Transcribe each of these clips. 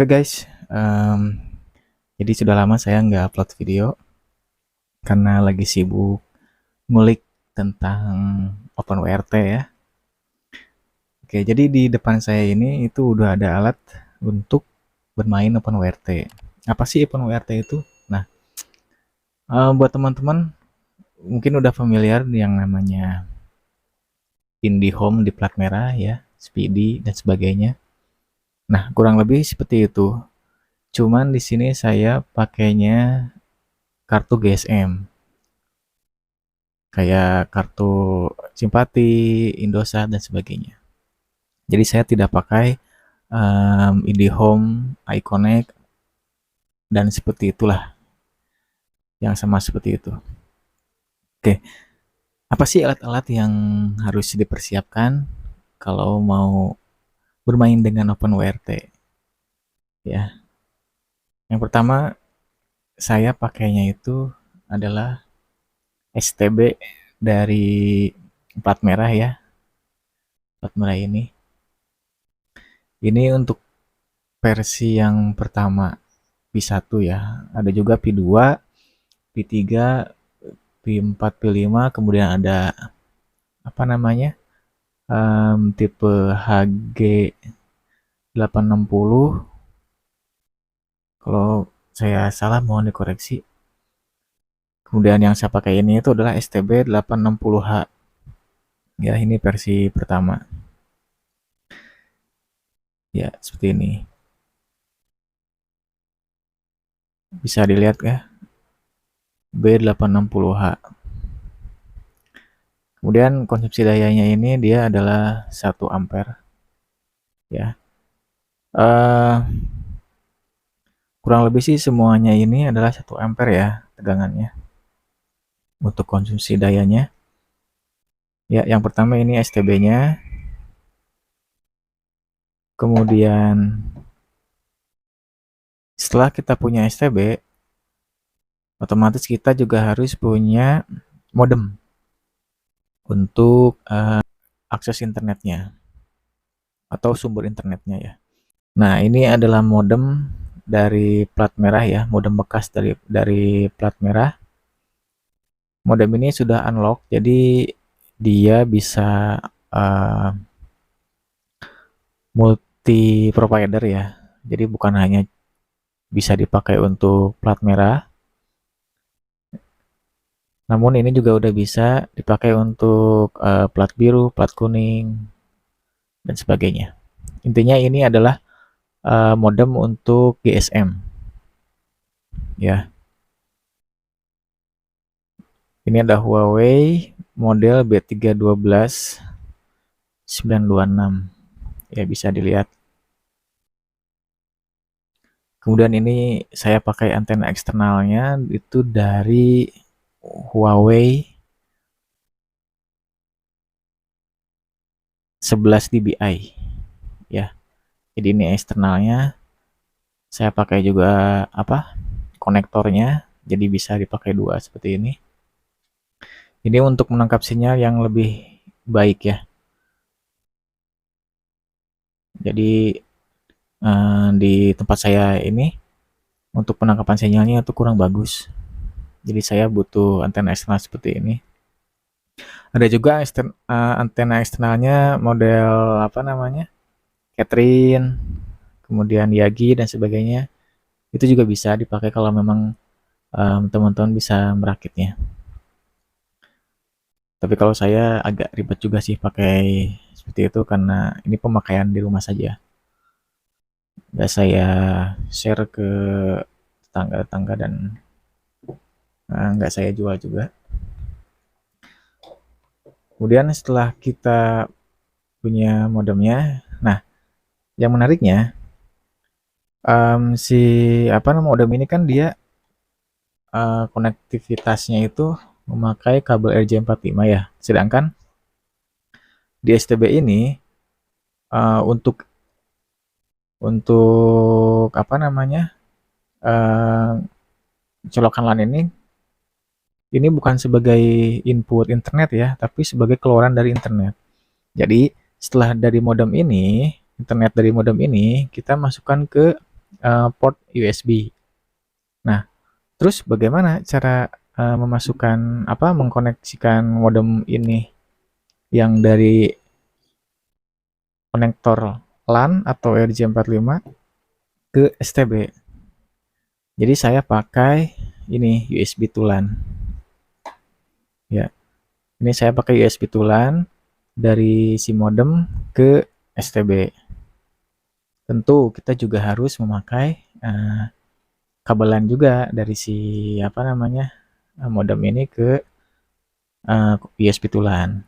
Oke guys, jadi sudah lama saya nggak upload video karena lagi sibuk ngulik tentang OpenWRT ya. Oke, jadi di depan saya ini itu udah ada alat untuk bermain OpenWRT. Apa sih OpenWRT itu? Nah, buat teman-teman mungkin udah familiar yang namanya IndiHome di plat merah ya, Speedy dan sebagainya. Nah, kurang lebih seperti itu. Cuman di sini saya pakainya kartu GSM. Kayak kartu simpati, Indosat dan sebagainya. Jadi saya tidak pakai IndiHome, iConnect dan seperti itulah, yang sama seperti itu. Oke, apa sih alat-alat yang harus dipersiapkan kalau mau bermain dengan OpenWRT? Ya, yang pertama saya pakainya itu adalah STB dari plat merah ya, plat merah ini. Ini untuk versi yang pertama P1 ya. Ada juga P2, P3, P4, P5, kemudian ada apa namanya? Tipe HG 860. Kalau saya salah mohon dikoreksi. Kemudian yang saya pakai ini itu adalah STB 860H. Ya, ini versi pertama. Ya, seperti ini. Bisa dilihat ya, B860H. Kemudian konsumsi dayanya ini dia adalah 1 ampere ya. Kurang lebih sih semuanya ini adalah 1 ampere ya tegangannya. Untuk konsumsi dayanya. Ya, yang pertama ini STB-nya. Kemudian setelah kita punya STB, otomatis kita juga harus punya modem untuk akses internetnya atau sumber internetnya ya. Nah, ini adalah modem dari plat merah ya, modem bekas dari plat merah. Modem ini sudah unlock, jadi dia bisa multi provider ya. Jadi bukan hanya bisa dipakai untuk plat merah, namun ini juga udah bisa dipakai untuk plat biru, plat kuning, dan sebagainya. Intinya ini adalah modem untuk GSM. Ya. Ini ada Huawei model B312-926. Ya, bisa dilihat. Kemudian ini saya pakai antena eksternalnya itu dari Huawei 11 dBi ya. Jadi ini eksternalnya. Saya pakai juga konektornya, jadi bisa dipakai 2 seperti ini. Ini untuk menangkap sinyal yang lebih baik ya. Jadi di tempat saya ini untuk penangkapan sinyalnya itu kurang bagus. Jadi saya butuh antena eksternal seperti ini. Ada juga antena eksternalnya model Catherine, kemudian Yagi dan sebagainya. Itu juga bisa dipakai kalau memang teman-teman bisa merakitnya. Tapi kalau saya agak ribet juga sih pakai seperti itu karena ini pemakaian di rumah saja. Nggak saya share ke tetangga-tetangga dan nggak saya jual juga. Kemudian setelah kita punya modemnya, nah yang menariknya modem ini kan dia konektivitasnya itu memakai kabel RJ45 ya. Sedangkan di STB ini untuk colokan LAN ini bukan sebagai input internet ya, tapi sebagai keluaran dari internet. Jadi setelah dari modem ini, internet dari modem ini kita masukkan ke port USB. Nah, terus bagaimana cara memasukkan mengkoneksikan modem ini yang dari konektor LAN atau RJ45 ke STB? Jadi saya pakai ini USB to LAN. Ya, ini saya pakai USB to LAN dari si modem ke STB. Tentu kita juga harus memakai kabelan juga dari si modem ini ke USB to LAN.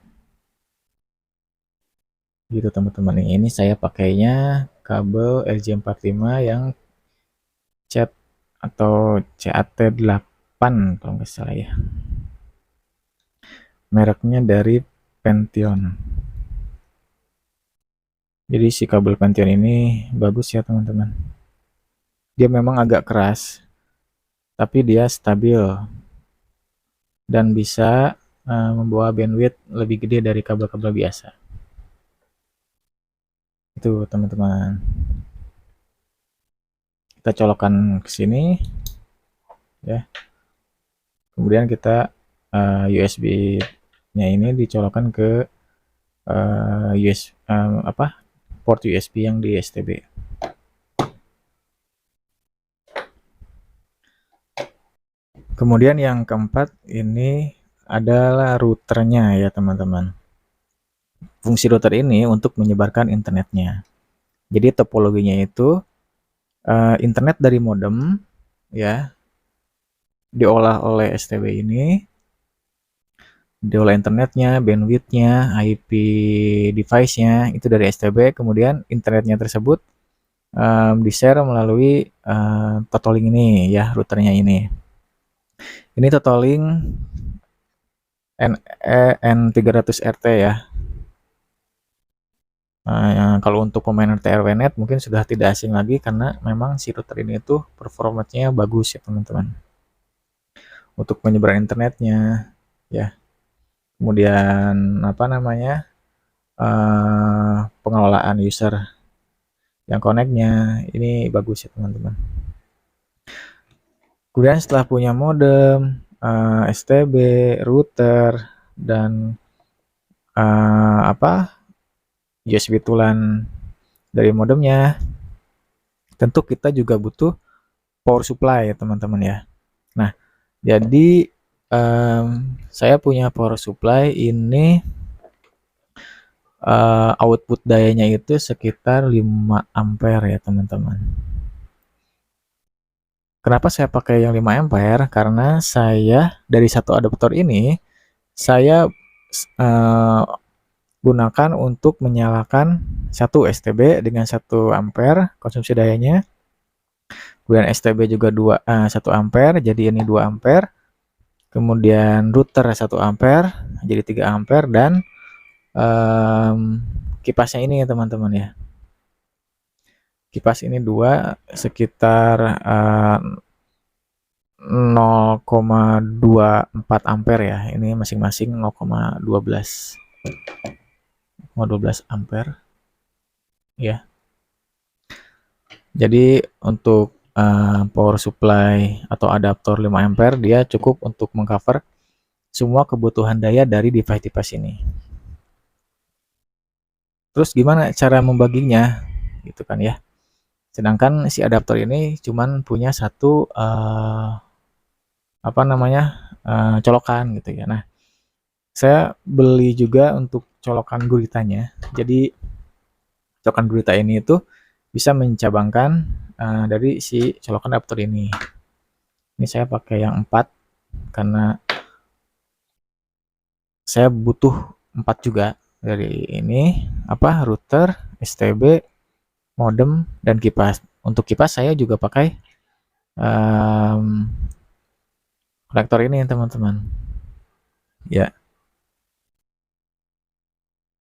Gitu teman-teman. Ini saya pakainya kabel RJ45 yang CAT atau CAT8 kalau nggak salah ya. Mereknya dari Pention. Jadi si kabel Pention ini bagus ya teman-teman. Dia memang agak keras, tapi dia stabil dan bisa membawa bandwidth lebih gede dari kabel-kabel biasa. Itu teman-teman. Kita colokkan ke sini ya. Kemudian kita USB-nya ini dicolokkan ke port USB yang di STB. Kemudian yang keempat ini adalah routernya ya teman-teman. Fungsi router ini untuk menyebarkan internetnya. Jadi topologinya itu internet dari modem ya diolah oleh STB ini, diolah internetnya, bandwidthnya, IP device-nya itu dari STB, kemudian internetnya tersebut di-share melalui Totalink ini ya, routernya ini. Ini Totalink N300RT ya. Kalau untuk pemain RT/RWNet mungkin sudah tidak asing lagi karena memang si router ini itu performanya bagus ya teman-teman. Untuk penyebaran internetnya ya. Kemudian pengelolaan user yang connect-nya ini bagus ya teman-teman. Kemudian setelah punya modem, STB, router, dan USB to LAN dari modemnya, tentu kita juga butuh power supply ya teman-teman ya. Nah, jadi saya punya power supply ini output dayanya itu sekitar 5 ampere ya teman-teman. Kenapa saya pakai yang 5 ampere? Karena saya dari satu adaptor ini saya gunakan untuk menyalakan satu STB dengan 1 ampere konsumsi dayanya. Kemudian STB juga 1 ampere, jadi ini 2 ampere. Kemudian router 1 ampere, jadi 3 ampere, dan kipasnya ini ya teman-teman ya. Kipas ini 2 sekitar 0,24 ampere ya. Ini masing-masing 0,12 ampere ya. Jadi untuk power supply atau adaptor 5 ampere dia cukup untuk mengcover semua kebutuhan daya dari device-device ini. Terus gimana cara membaginya gitu kan ya. Sedangkan si adaptor ini cuman punya satu colokan gitu ya. Nah, saya beli juga untuk colokan guritanya. Jadi colokan gurita ini itu bisa mencabangkan dari si colokan adaptor ini. Ini saya pakai yang 4 karena saya butuh 4 juga dari ini router, STB, modem, dan kipas. Untuk kipas saya juga pakai konektor ini teman-teman ya.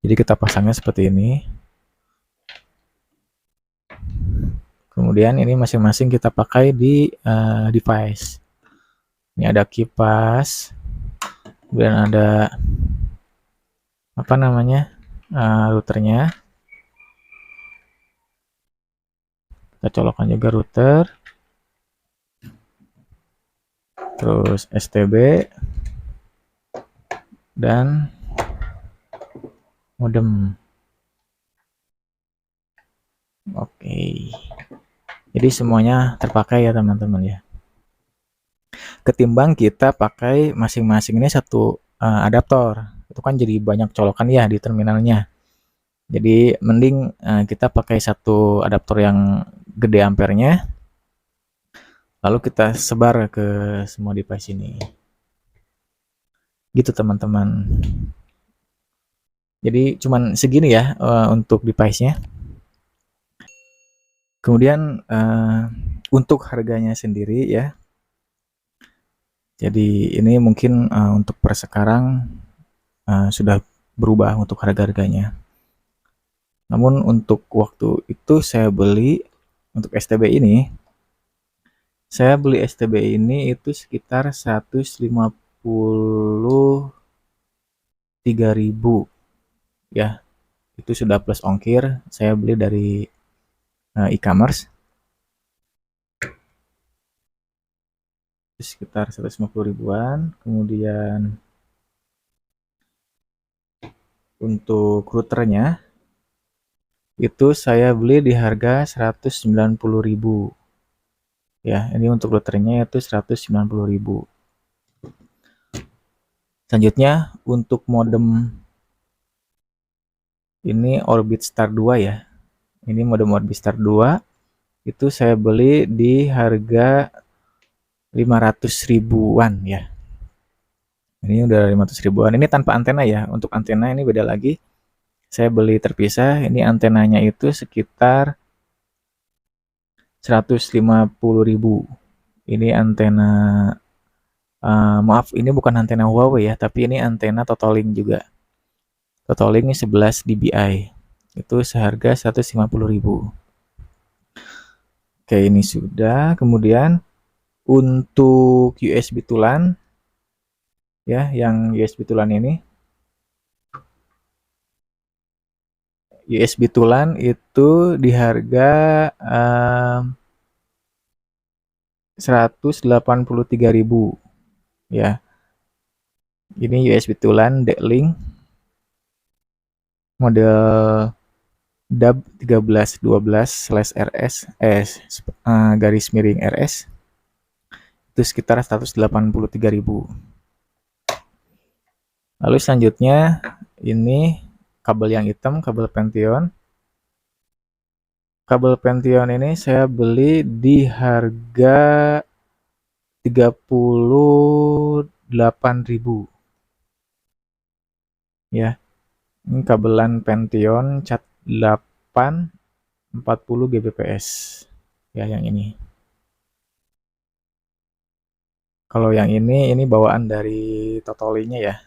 Jadi kita pasangnya seperti ini. Kemudian ini masing-masing kita pakai di device. Ini ada kipas, kemudian ada routernya. Kita colokkan juga router, terus STB dan modem. Oke, jadi semuanya terpakai ya teman-teman ya. Ketimbang kita pakai masing-masing ini satu adaptor, itu kan jadi banyak colokan ya di terminalnya. Jadi mending kita pakai satu adaptor yang gede ampernya, lalu kita sebar ke semua device ini. Gitu teman-teman. Jadi cuman segini ya untuk device-nya. Kemudian untuk harganya sendiri ya. Jadi ini mungkin untuk per sekarang sudah berubah untuk harga-harganya. Namun untuk waktu itu saya beli untuk STB ini, saya beli STB ini itu sekitar 153.000 ya. Itu sudah plus ongkir. Saya beli dari e-commerce. Sekitar 150 ribuan. Kemudian untuk routernya itu saya beli di harga 190.000 ya. Ini untuk routernya itu 190.000. Selanjutnya untuk modem ini Orbit Star 2 ya. Ini modem Orbit Star 2 itu saya beli di harga 500 ribuan ya. Ini udah 500 ribuan. Ini tanpa antena ya. Untuk antena ini beda lagi. Saya beli terpisah. Ini antenanya itu sekitar 150.000. Ini antena maaf, ini bukan antena Huawei ya, tapi ini antena Totalink juga. Totalink 11 dBi. Itu seharga 150.000. Oke, ini sudah. Kemudian untuk USB tulan ya, yang USB tulan ini USB tulan itu di harga 183.000 ya. Ini USB tulan D-Link model DAB 1312/RS garis miring RS itu sekitar 183.000. Lalu selanjutnya ini kabel yang hitam, kabel Pention. Kabel Pention ini saya beli di harga 38.000 ya. Ini kabelan Pention cat 8 40 Gbps ya, yang ini. Kalau yang ini bawaan dari Totalink-nya ya.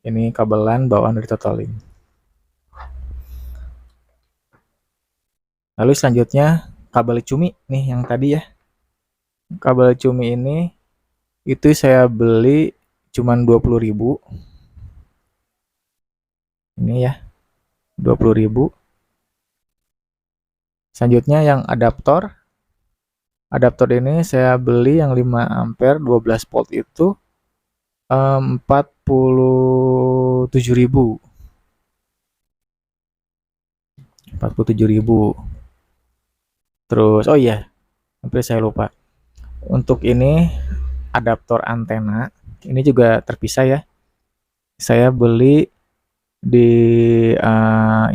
Ini kabelan bawaan dari Totalink. Lalu selanjutnya kabel cumi nih yang tadi ya. Kabel cumi ini itu saya beli cuman 20.000. Ini ya. 20.000. Selanjutnya yang adaptor. Adaptor ini saya beli yang 5 ampere 12 volt itu 47.000. 47.000. Terus oh iya, hampir saya lupa. Untuk ini adaptor antena, ini juga terpisah ya. Saya beli di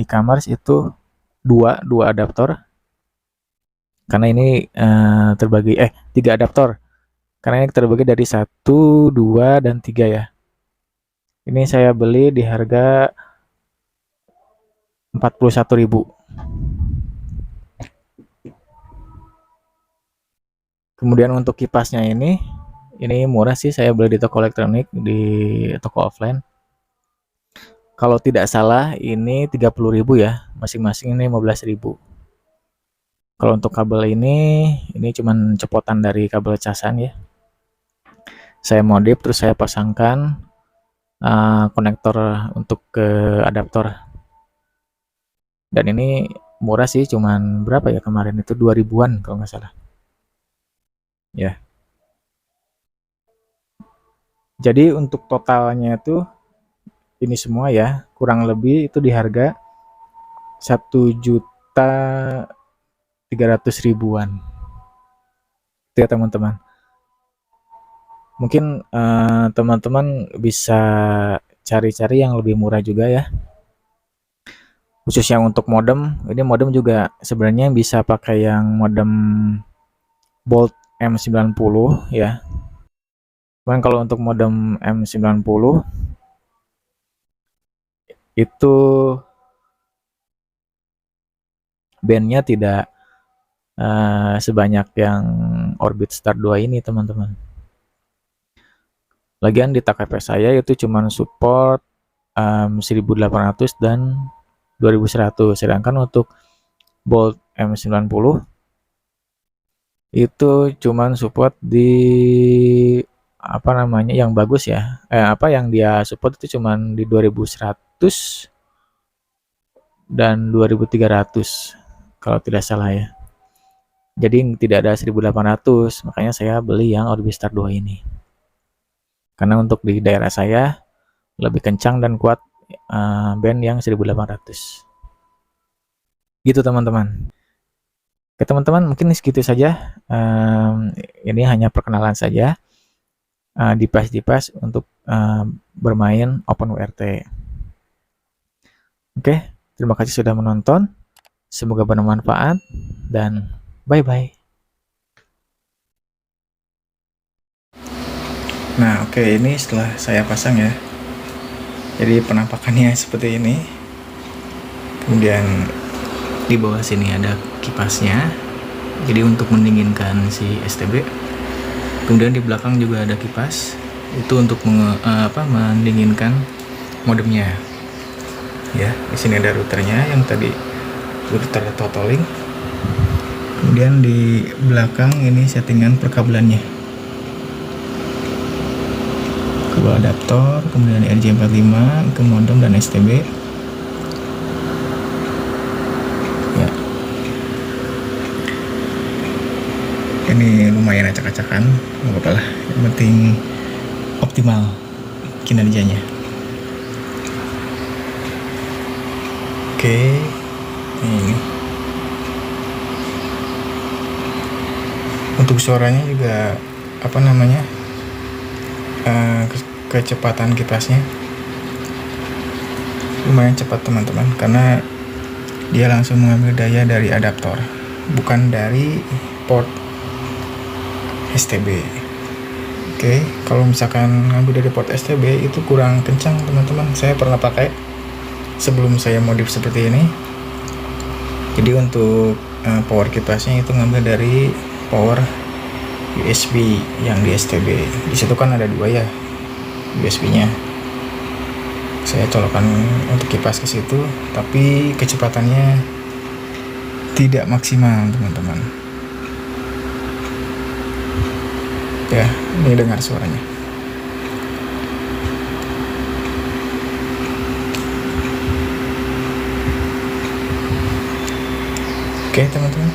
e-commerce itu dua adaptor. Karena ini terbagi 3 adaptor. Karena ini terbagi dari 1, 2 dan 3 ya. Ini saya beli di harga 41.000. Kemudian untuk kipasnya ini murah sih, saya beli di toko elektronik, di toko offline. Kalau tidak salah ini 30.000 ya, masing-masing ini 15.000. Kalau untuk kabel ini cuman copotan dari kabel casan ya. Saya modif terus saya pasangkan konektor untuk ke adaptor. Dan ini murah sih, cuman berapa ya kemarin itu 2000-an kalau nggak salah. Ya. Jadi untuk totalnya itu ini semua ya, kurang lebih itu di harga 1.300.000-an. Itu ya teman-teman. Mungkin teman-teman bisa cari-cari yang lebih murah juga ya. Khususnya untuk modem, ini modem juga sebenarnya bisa pakai yang modem Bolt M90 ya. Cuman kalau untuk modem M90 itu bandnya tidak sebanyak yang Orbit Star 2 ini teman-teman. Lagian di TKP saya itu cuma support 1800 dan 2100, sedangkan untuk Bolt M90 itu cuman support di apa namanya yang bagus ya, apa yang dia support itu cuman di 2100 dan 2300 kalau tidak salah ya. Jadi tidak ada 1800, makanya saya beli yang Orbistar 2 ini. Karena untuk di daerah saya lebih kencang dan kuat band yang 1800. Gitu teman-teman. Oke teman-teman, mungkin segitu saja. Ini hanya perkenalan saja, device-device untuk bermain OpenWRT. Oke, terima kasih sudah menonton. Semoga bermanfaat dan bye-bye. Nah, oke, ini setelah saya pasang ya. Jadi penampakannya seperti ini. Kemudian di bawah sini ada kipasnya. Jadi untuk mendinginkan si STB. Kemudian di belakang juga ada kipas. Itu untuk mendinginkan modemnya. Ya, di sini ada routernya yang tadi router Totoling. Kemudian di belakang ini settingan perkabelannya. Kabel adaptor, kemudian RJ45 ke modem dan STB. Ya. Ini lumayan acak-acakan, nggak apa-apa lah. Yang penting optimal kinerjanya. Oke, ini. Untuk suaranya juga apa namanya? Kecepatan kipasnya lumayan cepat teman-teman, karena dia langsung mengambil daya dari adaptor, bukan dari port STB. Oke, kalau misalkan ngambil dari port STB itu kurang kencang teman-teman. Saya pernah pakai sebelum saya modif seperti ini. Jadi untuk power kipasnya itu ngambil dari power USB yang di STB. Di situ kan ada dua ya USB-nya. Saya colokan untuk kipas ke situ, tapi kecepatannya tidak maksimal teman-teman. Ya, ini dengar suaranya. Oke teman-teman.